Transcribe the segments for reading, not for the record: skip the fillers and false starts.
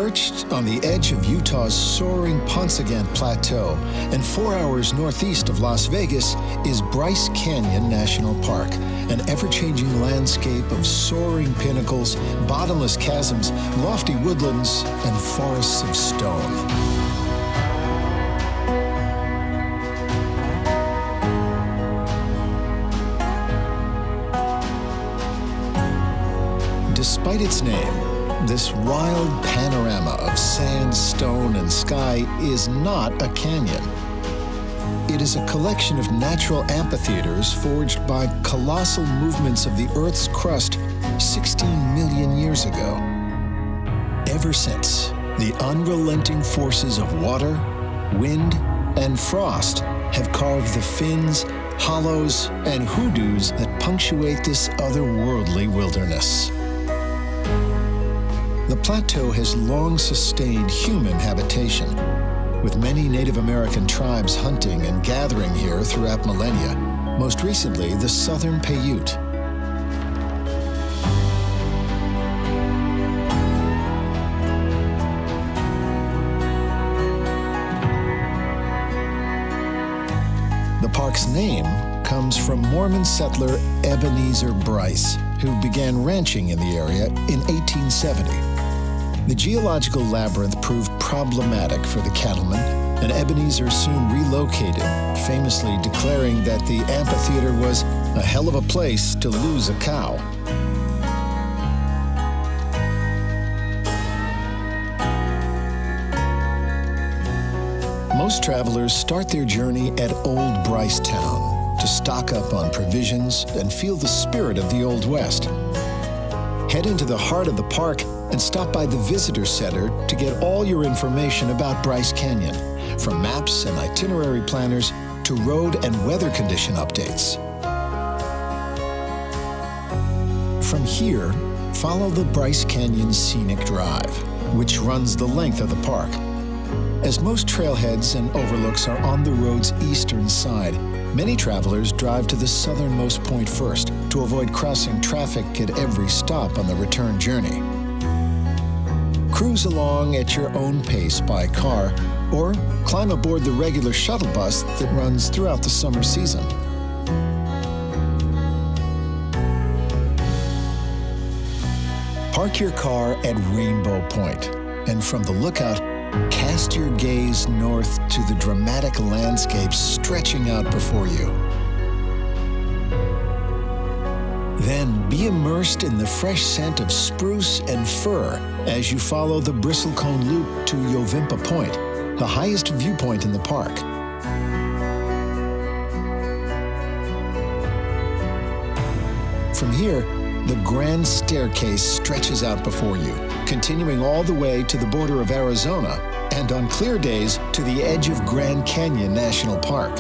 Perched on the edge of Utah's soaring Paunsaugunt Plateau and 4 hours northeast of Las Vegas is Bryce Canyon National Park, an ever-changing landscape of soaring pinnacles, bottomless chasms, lofty woodlands, and forests of stone. Despite its name, this wild panorama of sand, stone, and sky is not a canyon. It is a collection of natural amphitheaters forged by colossal movements of the Earth's crust 16 million years ago. Ever since, the unrelenting forces of water, wind, and frost have carved the fins, hollows, and hoodoos that punctuate this otherworldly wilderness. The plateau has long sustained human habitation, with many Native American tribes hunting and gathering here throughout millennia, most recently the Southern Paiute. The park's name comes from Mormon settler Ebenezer Bryce, who began ranching in the area in 1870. The geological labyrinth proved problematic for the cattlemen, and Ebenezer soon relocated, famously declaring that the amphitheater was a hell of a place to lose a cow. Most travelers start their journey at Old Brycetown to stock up on provisions and feel the spirit of the Old West. Head into the heart of the park and stop by the Visitor Center to get all your information about Bryce Canyon, from maps and itinerary planners to road and weather condition updates. From here, follow the Bryce Canyon Scenic Drive, which runs the length of the park. As most trailheads and overlooks are on the road's eastern side, many travelers drive to the southernmost point first to avoid crossing traffic at every stop on the return journey. Cruise along at your own pace by car, or climb aboard the regular shuttle bus that runs throughout the summer season. Park your car at Rainbow Point, and from the lookout, cast your gaze north to the dramatic landscape stretching out before you. Then be immersed in the fresh scent of spruce and fir as you follow the Bristlecone Loop to Yovimpa Point, the highest viewpoint in the park. From here, the Grand Staircase stretches out before you, continuing all the way to the border of Arizona, and on clear days to the edge of Grand Canyon National Park.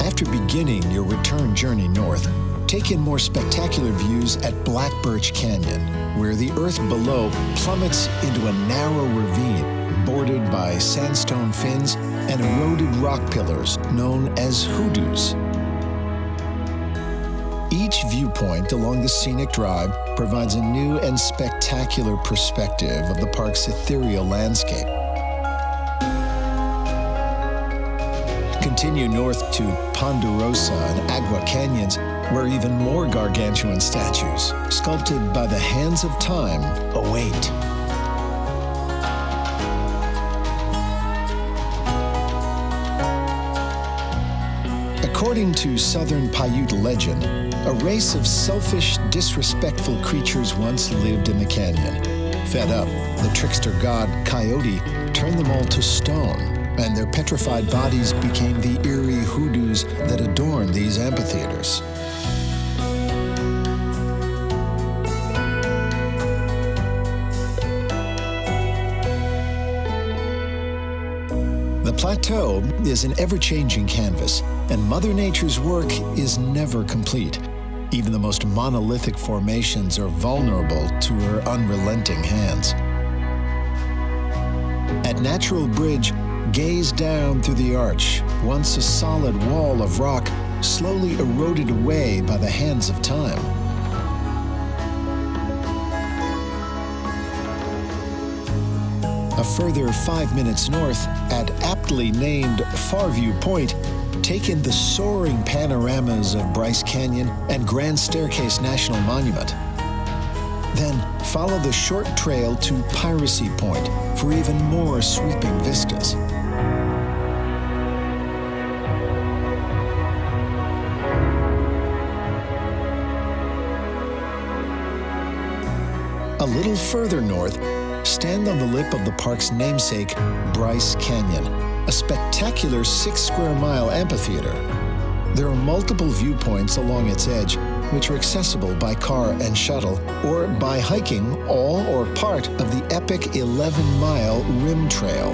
After beginning your return journey north, take in more spectacular views at Black Birch Canyon, where the earth below plummets into a narrow ravine bordered by sandstone fins and eroded rock pillars known as hoodoos. Each viewpoint along the scenic drive provides a new and spectacular perspective of the park's ethereal landscape. Continue north to Ponderosa and Agua Canyons, where even more gargantuan statues, sculpted by the hands of time, await. According to Southern Paiute legend, a race of selfish, disrespectful creatures once lived in the canyon. Fed up, the trickster god Coyote turned them all to stone, and their petrified bodies became the eerie hoodoos that adorn these amphitheaters. The plateau is an ever-changing canvas, and Mother Nature's work is never complete. Even the most monolithic formations are vulnerable to her unrelenting hands. At Natural Bridge, gaze down through the arch, once a solid wall of rock slowly eroded away by the hands of time. A further 5 minutes north, at aptly named Farview Point, take in the soaring panoramas of Bryce Canyon and Grand Staircase National Monument. Then follow the short trail to Piracy Point for even more sweeping vistas. A little further north, stand on the lip of the park's namesake, Bryce Canyon, a spectacular 6-square-mile amphitheater. There are multiple viewpoints along its edge, which are accessible by car and shuttle, or by hiking all or part of the epic 11-mile Rim Trail.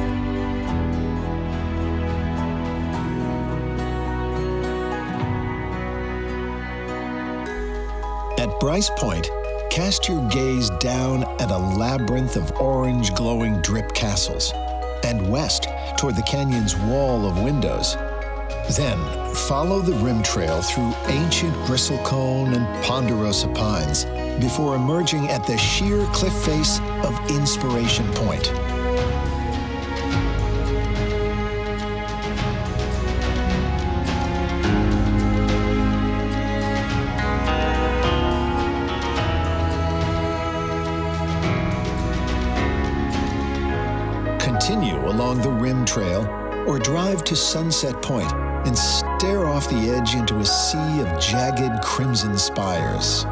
At Bryce Point, cast your gaze down at a labyrinth of orange glowing drip castles, and west toward the canyon's wall of windows. Then follow the rim trail through ancient bristlecone and ponderosa pines before emerging at the sheer cliff face of Inspiration Point. Continue along the rim trail or drive to Sunset Point and stare off the edge into a sea of jagged crimson spires.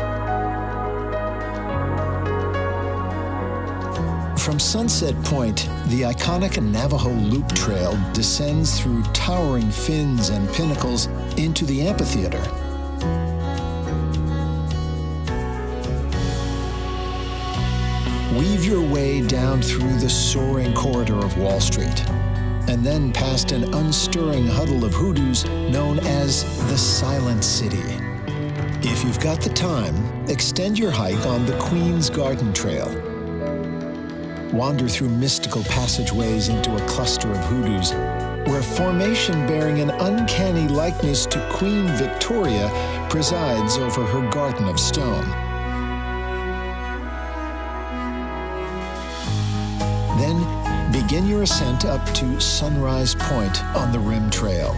From Sunset Point, the iconic Navajo Loop Trail descends through towering fins and pinnacles into the amphitheater. Weave your way down through the soaring corridor of Wall Street, and then past an unstirring huddle of hoodoos known as the Silent City. If you've got the time, extend your hike on the Queen's Garden Trail. Wander through mystical passageways into a cluster of hoodoos, where a formation bearing an uncanny likeness to Queen Victoria presides over her garden of stone. Then begin your ascent up to Sunrise Point on the Rim Trail.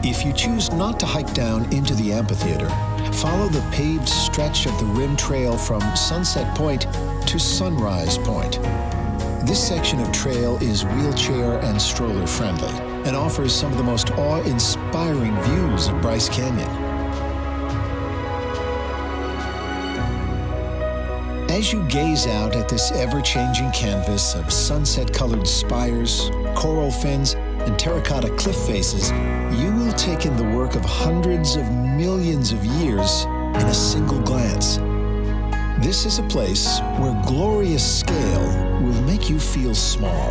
If you choose not to hike down into the amphitheater, follow the paved stretch of the Rim Trail from Sunset Point to Sunrise Point. This section of trail is wheelchair and stroller friendly and offers some of the most awe-inspiring views of Bryce Canyon. As you gaze out at this ever-changing canvas of sunset-colored spires, coral fins, and terracotta cliff faces, you will take in the work of hundreds of millions of years in a single glance. This is a place where glorious scale will make you feel small,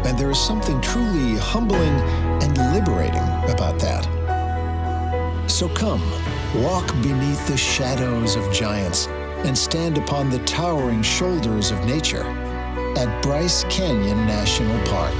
and there is something truly humbling and liberating about that. So come, walk beneath the shadows of giants and stand upon the towering shoulders of nature at Bryce Canyon National Park.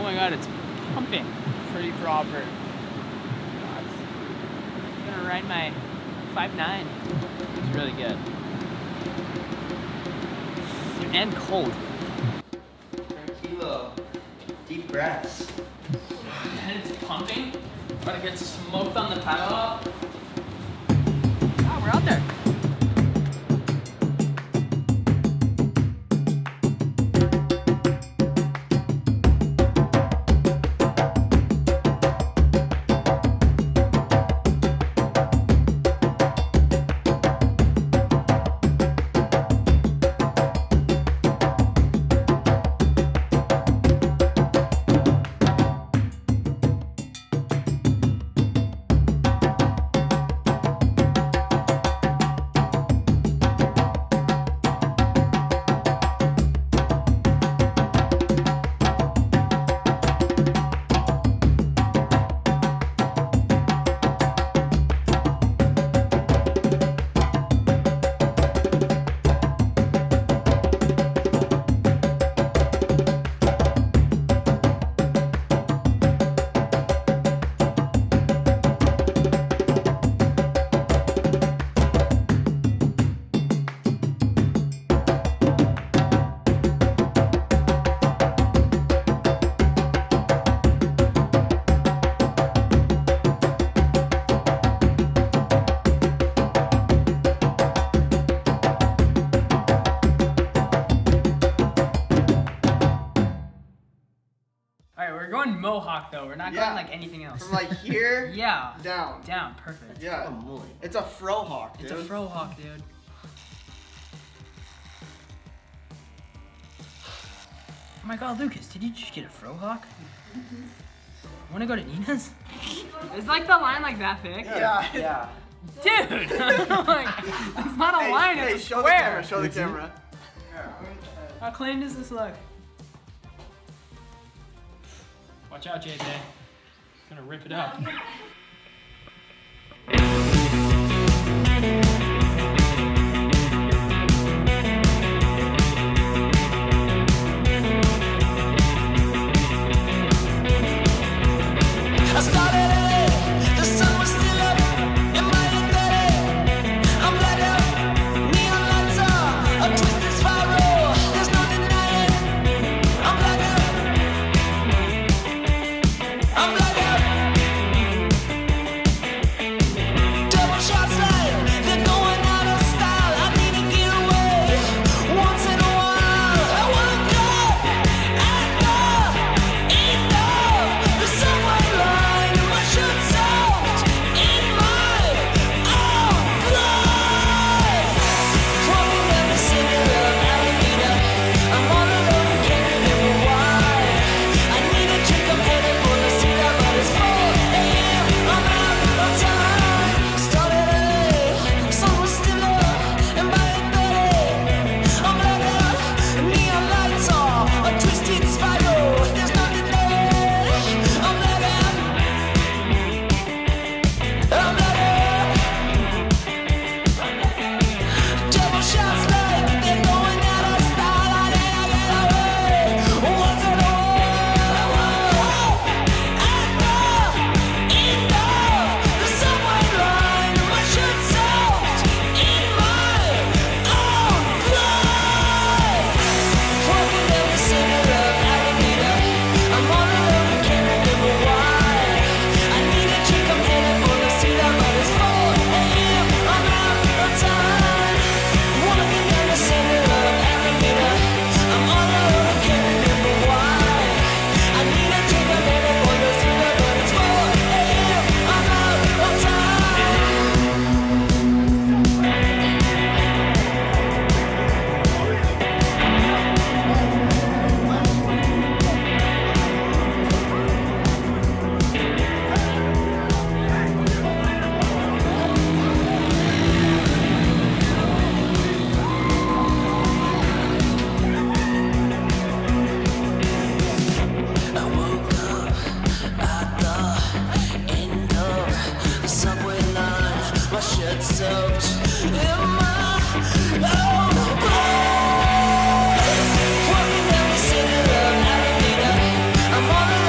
my god, it's pumping pretty proper. I'm gonna ride my 5.9. It's really good. And cold. Kilo. Deep breaths. And it's pumping. About to get smoked on the paddle. Oh, we're out there. We're going mohawk though. We're not going like anything else. From like here yeah. down. Down, perfect. Yeah. It's a frohawk, dude. It's a frohawk, dude. Oh my god, Lucas, did you just get a frohawk? Wanna go to Nina's? Is like the line like that thick? Yeah. Dude! Like, it's not a line, it's a square. Show the camera. How clean does this look? Watch out, JBay. Gonna rip it up. I started early, the sun was still up, in my belly. I'm light up, neon lights are a twisted spiral. There's no denying. I'm light up, I'm light up. Double shots like they're going out of style. I need to get away once in a while. I wanna go and go, enough. The subway line, my shirt's out in my own blood. Walking down the center of Alameda, I'm all alone, can't remember why. I need a drink, I'm headed for the cedar, but it's 4 a.m. I'm out of time. Started early, sun was still up, and by 8:30, I'm like out. Neon lights are a twisted spiral. There's nothing there. I'm like out. I'm like out. Double shots like they're going out of style. I need to get away once in a while. And enough. The subway line, my shirt's out in my own blood. Walking down the center of Alameda, I'm all alone, can't remember why. I need a drink, I'm headed for the cedar, but it's 4 a.m. I'm out of time. Walking down the center of Alameda, I'm all alone, can't remember why. I need a drink, I'm headed for the cedar, but it's 4 a.m. I'm out of time. I woke up at the end of the subway line. My shirt soaked in my own blood. Walking down the center of Alameda, I'm all alone.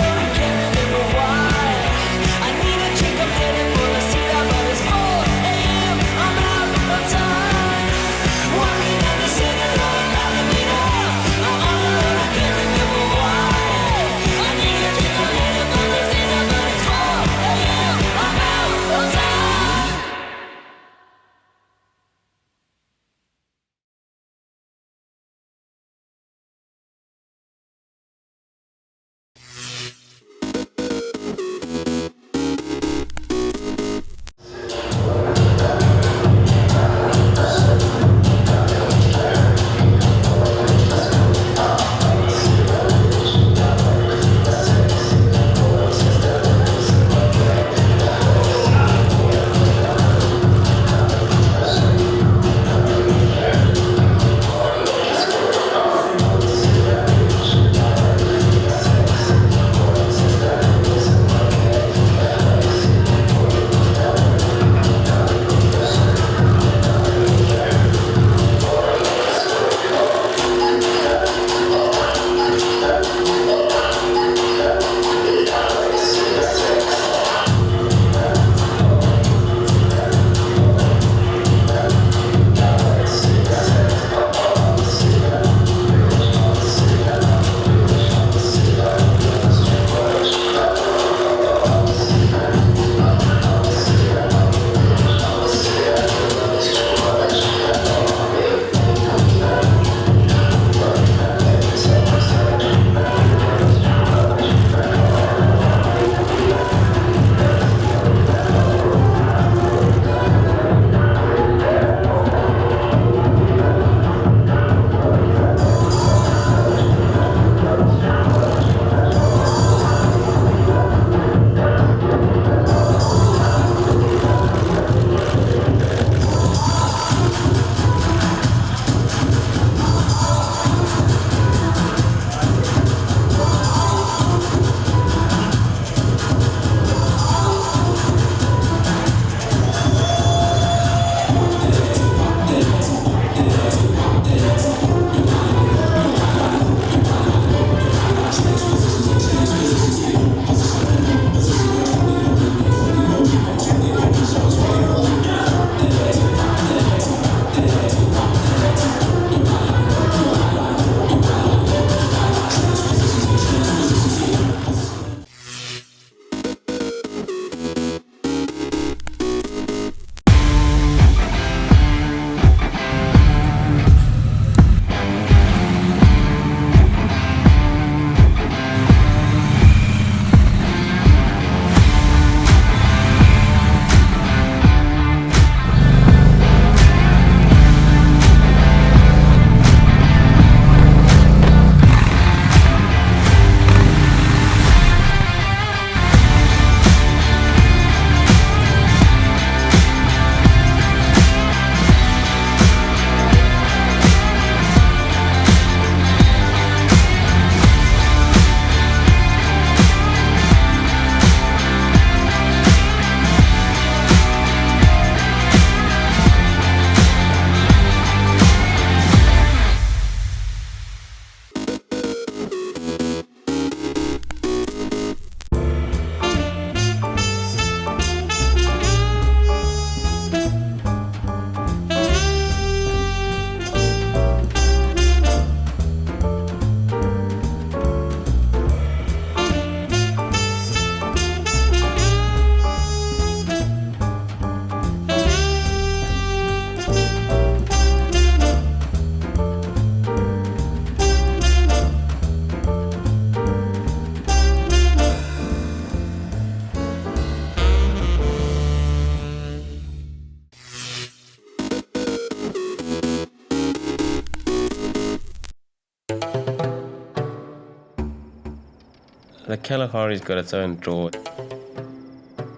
The Kalahari's got its own draw.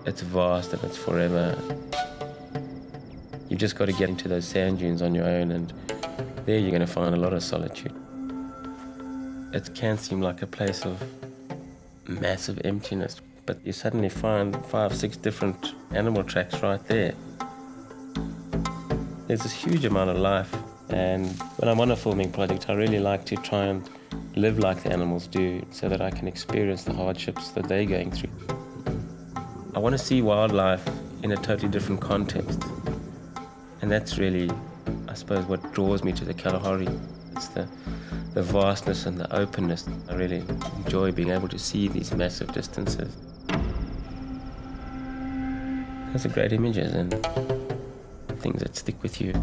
It's vast and it's forever. You've just got to get into those sand dunes on your own, and there you're going to find a lot of solitude. It can seem like a place of massive emptiness, but you suddenly find 5, 6 different animal tracks right there. There's this huge amount of life, and when I'm on a filming project, I really like to try and live like the animals do so that I can experience the hardships that they're going through. I want to see wildlife in a totally different context, and that's really, I suppose, what draws me to the Kalahari. It's the vastness and the openness. I really enjoy being able to see these massive distances. Those are great images and things that stick with you.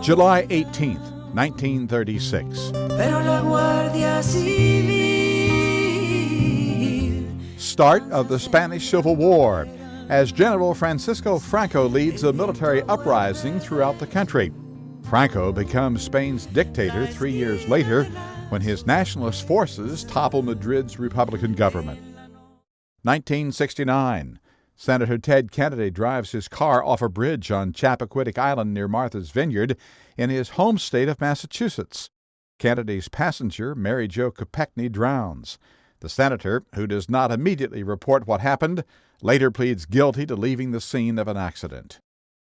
July 18th, 1936. Start of the Spanish Civil War, as General Francisco Franco leads a military uprising throughout the country. Franco becomes Spain's dictator 3 years later when his nationalist forces topple Madrid's Republican government. 1969. Senator Ted Kennedy drives his car off a bridge on Chappaquiddick Island near Martha's Vineyard in his home state of Massachusetts. Kennedy's passenger, Mary Jo Kopechne, drowns. The senator, who does not immediately report what happened, later pleads guilty to leaving the scene of an accident.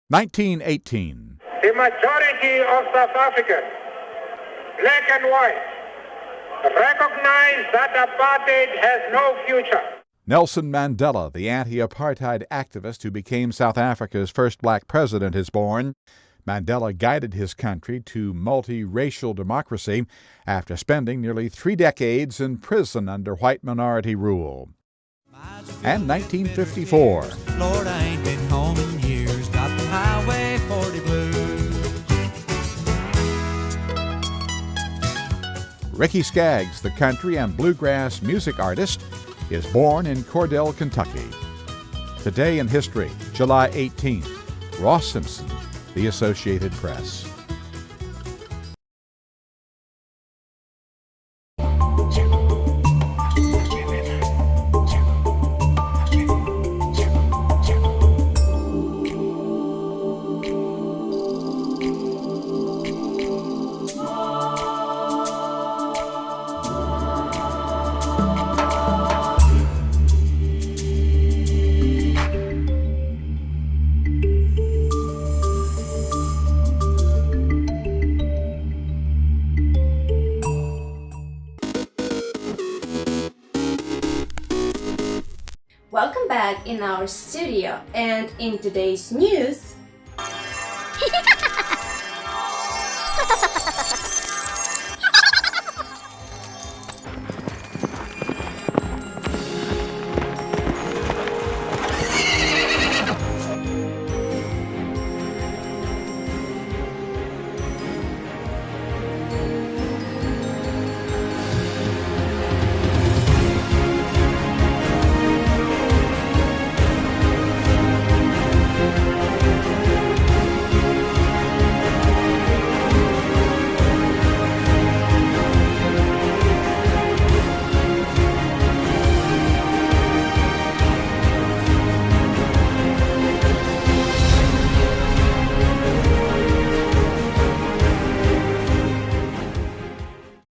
1918. The majority of South Africans, black and white, recognize that apartheid has no future. Nelson Mandela, the anti-apartheid activist who became South Africa's first black president, is born. Mandela guided his country to multiracial democracy after spending nearly 3 decades in prison under white minority rule. And 1954. Lord, I ain't been home in years, got the Highway 40 blues. Ricky Skaggs, the country and bluegrass music artist, is born in Cordell, Kentucky. Today in history, July 18th, Ross Simpson, The Associated Press. Welcome back in our studio, and in today's news,